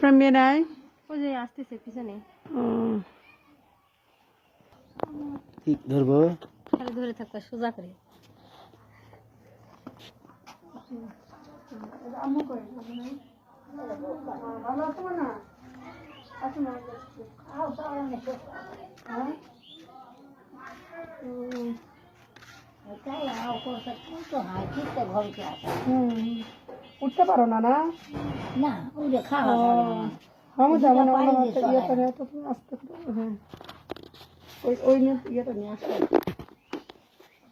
আপনার মেয়ে নাই? ওই যে আসতেছে পিছনে। ঠিক ধরবো, খালি ধরে থাকতে সোজা করে। ভালো আছো না? উঠতে পারো না? না না ওই খাওয়া আমি যাবো না, ইয়েটা নিয়ে তো তুমি আসতে পারো। হ্যাঁ, ওই নিয়ে ইয়েটা নিয়ে আসো।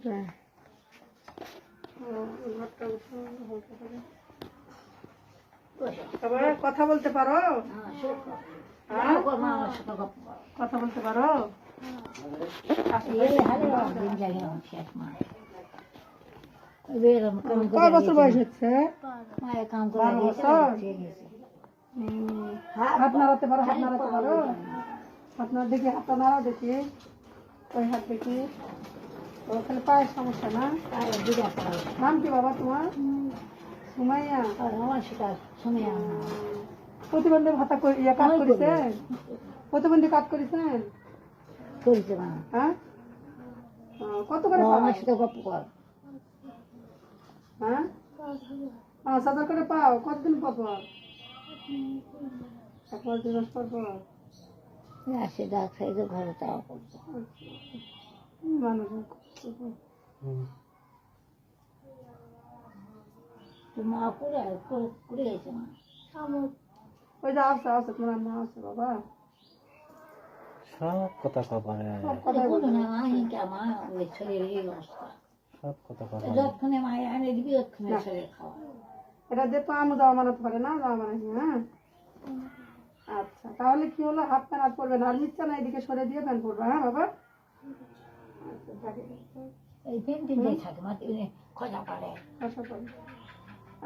হ্যাঁ, তবে কথা বলতে পারো? হ্যাঁ? কথা বলতে পারো? কয় বছর বয়স হচ্ছে? 12 বছর। হাত নাড়াতে পারো? হাত নাড়াতে পারো? হাত নাড়া দেখি, হাতটা নাড়া দেখি, ওই হাত দেখি। ওখানে পায়ের সমস্যা না? নাম কি বাবা তোমার? সুমাইয়া। প্রতিবন্ধী ভাতা কাজ করেছেন? প্রতিবন্ধী কাজ করেছেন? হ্যাঁ, কত করে পাও? হ্যাঁ, 5,000 করে পাও। কতদিন পর পর? 1-2 মাস পর পর। মানুষ ওই যে আসছে আসছে, তোমার মা আছে বাবা। সব কথা কবার, সব কথা বলে। সব কথা কবার। এটা দিয়ে তো আমও যাওয়া মানাতে পারে না, যাওয়া মানে। হ্যাঁ, আচ্ছা, তাহলে কি হলো, হাফ প্যান্ট আর পরবে না, আর নিচ্ছে না, এদিকে সরে দিয়ে প্যান্ট পরবে। হ্যাঁ বাবা,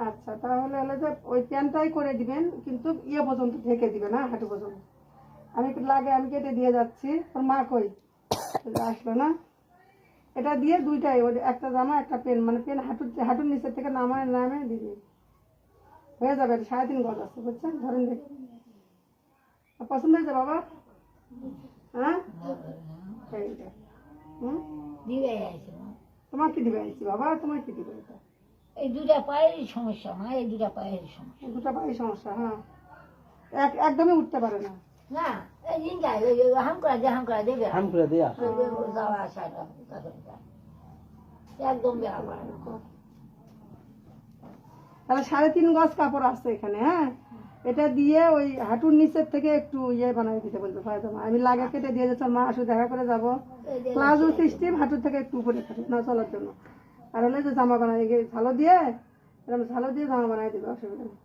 আচ্ছা, তাহলে হলো যে ওই প্যান্টটাই করে দিবেন, কিন্তু ইয়ে পর্যন্ত ঢেকে দিবেন। হ্যাঁ, হাঁটু পর্যন্ত। আমি লাগে আমি কেটে দিয়ে যাচ্ছি। তোর মা কই? আসলো না। এটা দিয়ে দুইটাই, ওই একটা জামা একটা পেন, মানে পেন হাঁটুর নিচের থেকে নামে দিবি, হয়ে যাবে। 3.5 গজ আছে, বুঝছেন? ধরেন দেখি, পছন্দ হয়েছে বাবা? হ্যাঁ, তোমার কি দিবে আইছি বাবা? তোমার কি দিবে? এটা এই দুটা পায়েরই সমস্যা মা, এই দুটা পায়েরই সমস্যা। দুটা পায়ের সমস্যা। হ্যাঁ, একদমই উঠতে পারে না। না এই দিন যাই ওই হাম করা দেবে হাম করে দিয়া যাওয়া আসা একদম বেড়া পারে না। তাহলে 3.5 গজ কাপড় আছে এখানে। হ্যাঁ, এটা দিয়ে ওই হাঁটুর নিচের থেকে একটু ইয়ে বানাই দিতে বলবে পায়জামা। আমি লাগা কেটে দিয়ে যাচ্ছি, মা আসলে দেখা করে যাবো। প্লাজো সিস্টেম, হাঁটুর থেকে একটু উপরে থাকে না চলার জন্য। আর হলে যে জামা বানাই ঝালো দিয়ে, এরকম ঝালো দিয়ে জামা বানাই দেবে, অসুবিধা নেই।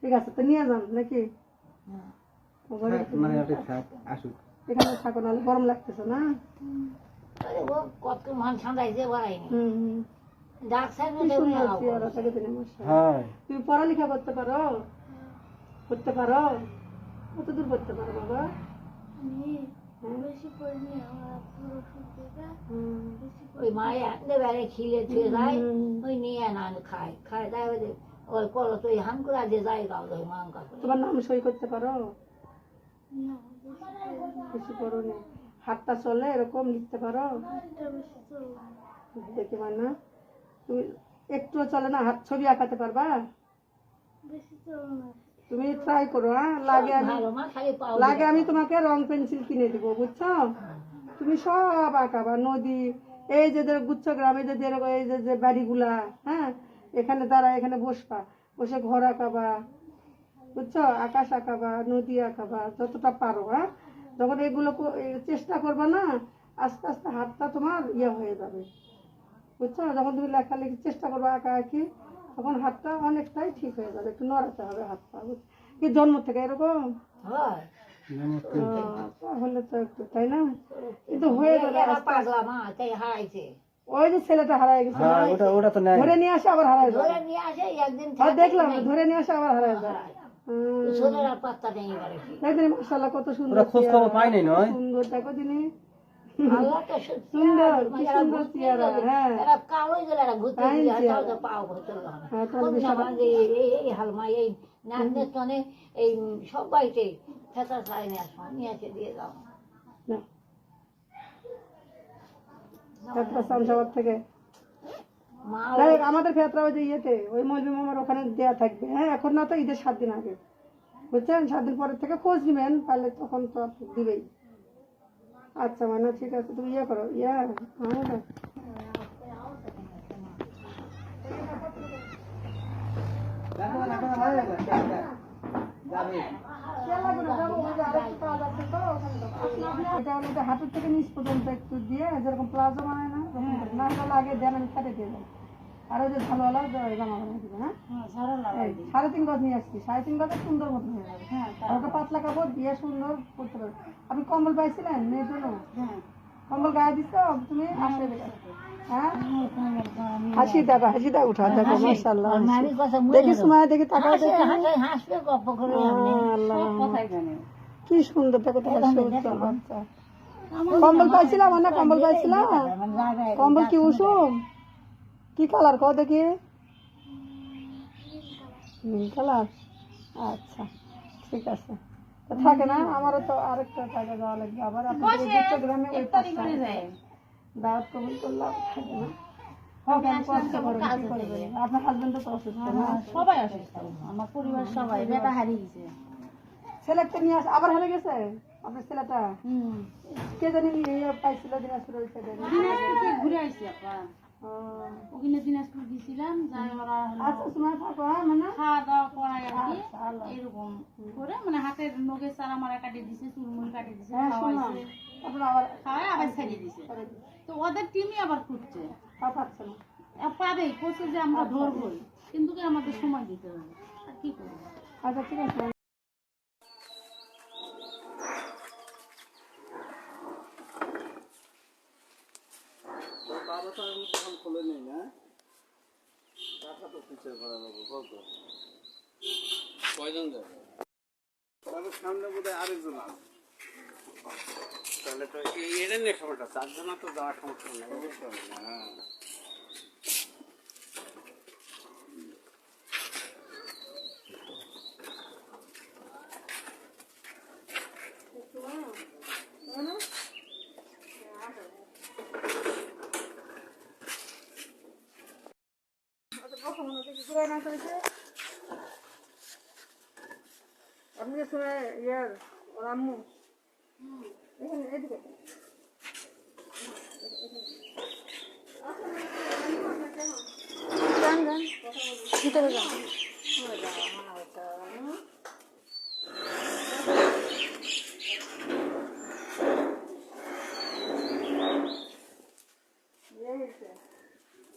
ঠিক আছে, তো নিয়ে যান নাকি? এখানে থাকো, নাহলে গরম লাগতেছে না? কত মান ঠান্ডাইছে বাড়াইনি। তুমি পড়ালেখা করতে পারো? করতে পারো? কতদূর করতে পারো বাবা? ওই মায়ে আনতে বেড়ে খিলে ছুঁয়ে যায়, ওই নিয়ে না খায় দেয়, ওই করো তো ওই হাম করে যে যায় গাও ওই মাং কাপড়। তোমার নাম সই করতে পারো? কিছু করো না, হাতটা চলে এরকম লিখতে পারো? দেখতে পার না? তুমি একটুও চলে না, হাত ছবি আঁকাতে পারবা? তুমি ট্রাই করো। হ্যাঁ, লাগে আমি তোমাকে রং পেন্সিল কিনে দিব, বুঝছো? তুমি সব আঁকাবা, নদী, এই যে গুচ্ছ গ্রামে যে এই যে বাড়িগুলা, হ্যাঁ, এখানে দাঁড়া, এখানে বসবা, বসে ঘর আঁকাবা, বুঝছো? আকাশ আঁকাবা, নদী আঁকাবা, যতটা পারো। হ্যাঁ, যখন এগুলো চেষ্টা করবা না, আস্তে আস্তে হাতটা তোমার ইয়ে হয়ে যাবে, বুঝছো? যখন তুমি লেখালেখি চেষ্টা করবা, আঁকা আঁকি, তখন হাতটা অনেকটাই ঠিক হয়ে যাবে। একটু নড়াতে হবে হাতটা, কি জন্ম থেকে এরকম? তাহলে তো একটু, তাই না? কিন্তু হয়ে যাবে। ওই যে ছেলেটা হারাই গেছে, ধরে নিয়ে আসে আবার হারাই যায়। দেখলাম, ধরে নিয়ে আসে আবার হারাই যায়। মাশাআল্লাহ, কত সুন্দর, সুন্দর দেখো দিনে, সুন্দর, কি সুন্দর চেহারা। হ্যাঁ, নাচনের টনে এই সব বাড়িতে ফেতা ছাই নিয়ে এসে দিয়ে দাও। না ফেতরা সামসাবাদ থেকে মা আমাদের ফেতরা ওই যে ইয়েতে ওই মৌলভী মামার ওখানে দেয়া থাকবে। হ্যাঁ এখন না তো ঈদের 7 দিন আগে বুঝছেন, 7 দিন পরের থেকে খোঁজ নিবেন, তাহলে তখন তো আপনি দিবেই। আচ্ছা মানে ঠিক আছে, তুমি ইয়ে করো আমাদের হাঁটুর থেকে নিচ পর্যন্ত একটু দিয়ে যেরকম প্লাজো বানায় না, না হলে আগে দেন আমি কেটে দিয়ে যাই। আর ওই যে ভালোওয়ালা জামা বানিয়ে দিবে। হ্যাঁ 3.5 গজ নিয়ে আসছি, 3.5 গজে সুন্দর মতো হয়ে যাবে। ওকে পাতলা কাপড় দিয়ে সুন্দর করতে পারবে। আপনি কম্বল পাইছিলেন মেয়ের জন্য? কম্বল গায়ে দিচ্ছ তুমি? হ্যাঁ হাসি দেখো, হাসি দেখো, উঠা দেখো, মাশাআল্লাহ। দেখি সময় দেখি টাকা হাসবে গপ্প করে কি সুন্দর দেখো তোমার বাচ্চা। কম্বল পাইছিলাম না? কম্বল পাইছিলাম। কম্বল কি উষুম? কি কালার কও দেখি? নীল কালার। আচ্ছা ঠিক আছে, তো থাকে না, আমারও তো আরেকটা টাকা যাওয়া লাগবে আবার। আপনাদের চট্টগ্রামে ওই দাওয়াত কবুল করলাম, থাকে না। কষ্ট করেন, কি করবেন? আপনার হাজবেন্ড তো অসুস্থ না? সবাই অসুস্থ, আমার পরিবার সবাই, বেটা হারিয়ে গেছে। ছেলেটা নিয়ে আবার হারিয়ে গেছে আপনার ছেলেটা? কে জানি পাইছিল দিনাজপুর ওই সাইডে? ঘুরে আইসি আপা, ওখানে দিনাজপুর গেছিলাম, যাই ওরা আচ্ছা সময় থাকো। মানে খাওয়া দাওয়া করাই আর কি, এরকম করে মানে হাতের নখের চারা মারা কাটিয়ে দিছে, চুলমুল কাটিয়ে দিছে, খাওয়াইছে, খাওয়াই আবার ছাড়িয়ে দিছে। তো ওদের টিমই আবার খুঁজছে, পাচ্ছে না, পাবে কোচে যে আমরা ধরবই, কিন্তু আমাদের সময় দিতে হবে, আর কি করবো। আচ্ছা ঠিক আছে। খুলে নেই না, টাকা তো ফিচার করা যাবে কত, কয়জন যাবে? তাহলে সামনে বোধ হয় আরেকজন আছে, তাহলে তো এটা নিয়ে সমস্যা, 4 জন তো যাওয়ার সমস্যা নেই, বুঝতে হবে না। হ্যাঁ আপনি শুনে ইয়ার ওর আম্মু এখানে এদিকে যান যান ভিতরে যান।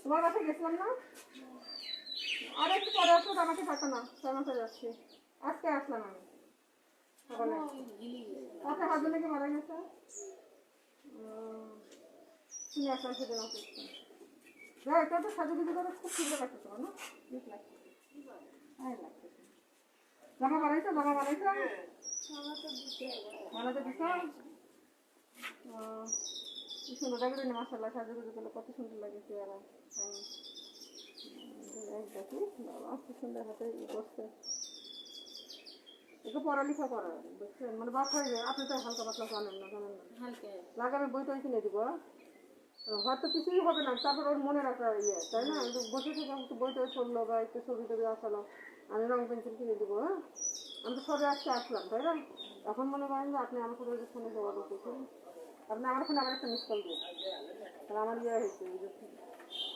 তোমার কাছে গেছিলাম না, আর একটু পরে আসো, আমাকে থাকো না, সময় যাচ্ছি। আজকে আসলাম আমি সকালে। আপনার হাজবেন্ড নাকি মারা গেছে? তুমি আসলাম সেদিন অসুস্থ। যাই এটা তো সাজুগুজু করে খুব সুন্দর লাগছে তোমার না? লাগতেছে। জামা বানাইছো? জামা বানাইছো? বানাতে দিছ? কি সুন্দর লাগে না, মাশাআল্লাহ, সাজুগুজু করলে কত সুন্দর লাগে চেহারা। দেখি বাবা কি সুন্দর হাতে বসছে। একটু পড়ালেখা করা বুঝছেন, মানে বাপ হয়ে যায়। আপনি তো হালকা পাতলা জানেন না লাগামে বই টই কিনে দিব, হয়তো কিছুই হবে না, তারপর ওর মনে রাখা ইয়ে, তাই না? বসে থেকে একটু বই টই চললো বা একটু ছবি টবি আসালো, আমি রং পেন্সিল কিনে দিব। হ্যাঁ আমি তো সবে আজকে আসলাম, তাই না? এখন মনে করেন যে আপনি আমার ফোনে ফোনে জবাব দিচ্ছেন, আপনি আমার ফোনে আবার একটা মিস কল দিন, তাহলে আমার ইয়ে হয়েছে,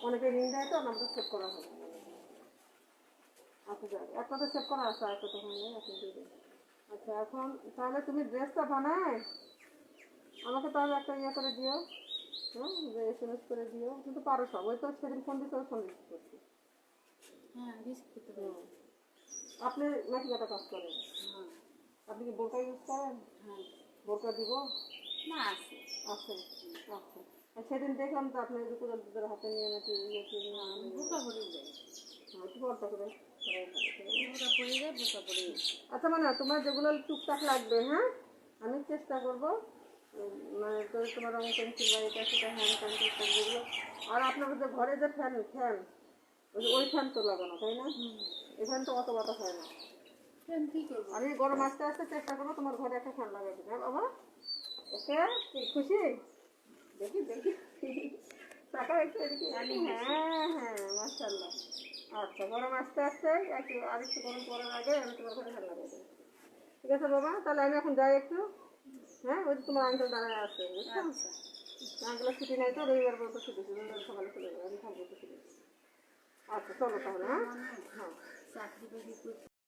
অনেকে রিং দেয় তো নামটা সেভ করা হয়। আচ্ছা যাক, এক কথা সেভ করা আছে, আর কথা হয় আপনি দিবেন। আচ্ছা এখন তাহলে তুমি ড্রেসটা বানায় আমাকে তাহলে একটা ইয়ে করে দিও, হ্যাঁ যে SMS করে দিও, কিন্তু পারো সব। ওই তো সেদিন ফোন দিতে ফোন রিসিভ করছি। হ্যাঁ রিস্ক করতে পারবো। আপনি নাকি একটা কাজ করেন? আপনি কি বোরকা ইউজ করেন? হ্যাঁ বোরকা দিব না আছে আছে। আচ্ছা সেদিন দেখলাম তো আপনি দুপুরের হাতে নিয়ে নাকি ইয়ে বোকা পড়ে যায়, একটু পর্দা করে। বোকা পড়ে যায়, বোকা পড়ে যায়। আচ্ছা মানে তোমার যেগুলো টুকটাক লাগবে, হ্যাঁ আমি চেষ্টা করবো, মানে তো তোমার রং পেন্সিল বা এটা সেটা হ্যান্ড পেন্সিল যেগুলো। আর আপনার যে ঘরে যে ফ্যান ওই ফ্যান তো লাগানো, তাই না? এই ফ্যান তো অত বাতাস হয় না, আমি গরম আস্তে আস্তে চেষ্টা করবো তোমার ঘরে একটা ফ্যান লাগাই দিবে বাবা। ওকে, কি খুশি? দেখি দেখি টাকা একটু এদিকে। হ্যাঁ হ্যাঁ, মাশাআল্লাহ। আচ্ছা, গরম আস্তে আস্তে একটু আরেকটু গরম পড়ার আগে আমি তোমার ঘরে ফ্যান লাগাই দেবো। ঠিক আছে বাবা, তাহলে আমি এখন যাই একটু। হ্যাঁ, ওই যে তোমার আঙ্কেল দাঁড়ায় আছে, বুঝছো? আঙ্কেলের ছুটি নাই তো, রবিবার পর্যন্ত ছুটি ছিল, রবিবার সকালে চলে যাবে, আমি থাকবো তো ছুটি। আচ্ছা চলো তাহলে। হ্যাঁ হ্যাঁ।